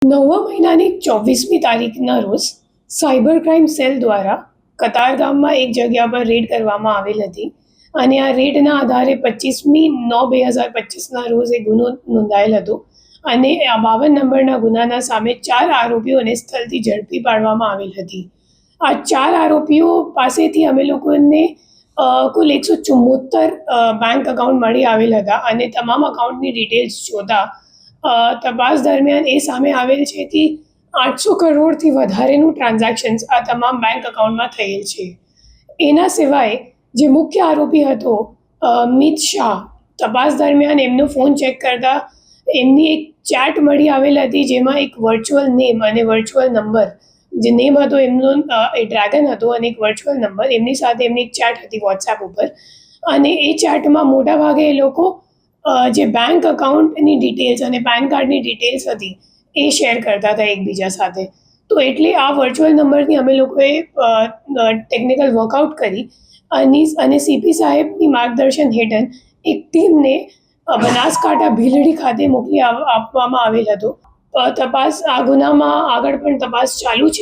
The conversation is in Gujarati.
9મા મહિનાની 24મી તારીખના રોજ સાયબર ક્રાઇમ સેલ દ્વારા કતારગામમાં એક જગ્યા પર રેડ કરવામાં આવેલ હતી અને આ રેડના આધારે 25/9/2025ના રોજ એ ગુનો નોંધાયેલ હતો અને આ 52 નંબરના ગુનાના સામે 4 આરોપીઓને સ્થળથી ઝડપી પાડવામાં આવેલ હતી. આ 4 આરોપીઓ પાસેથી અમે લોકોને કુલ 174 બેંક એકાઉન્ટ મળી આવેલ હતા અને તમામ અકાઉન્ટની ડિટેલ્સ જોતા તપાસ દરમિયાન એ સામે આવેલ છે કે 800 કરોડથી વધારેનું ટ્રાન્ઝેક્શન્સ આ તમામ બેંક એકાઉન્ટમાં થયેલ છે. એના સિવાય જે મુખ્ય આરોપી હતો મિત શાહ, તપાસ દરમિયાન એમનો ફોન ચેક કરતા એમની એક ચેટ મળી આવેલ હતી જેમાં એક વર્ચ્યુઅલ નેમ અને વર્ચ્યુઅલ નંબર, જે નેમ હતો એમનો એ ડ્રેગન હતો અને એક વર્ચ્યુઅલ નંબર, એમની સાથે એમની એક ચેટ હતી વોટ્સએપ ઉપર અને એ ચેટમાં મોટાભાગે એ લોકો જે બેંક એકાઉન્ટની ડિટેલ્સ અને પેન કાર્ડની ડિટેલ્સ હતી એ શેર કરતા હતા એકબીજા સાથે. તો એટલે આ વર્ચ્યુઅલ નંબરની અમે લોકોએ ટેકનિકલ વર્કઆઉટ કરી અને સીપી સાહેબની માર્ગદર્શન હેઠળ એક ટીમને બનાસકાંઠા ભીલડી ખાતે મોકલી આપવામાં આવેલ હતો. તપાસ આ ગુનામાં આગળ પણ તપાસ ચાલુ છે.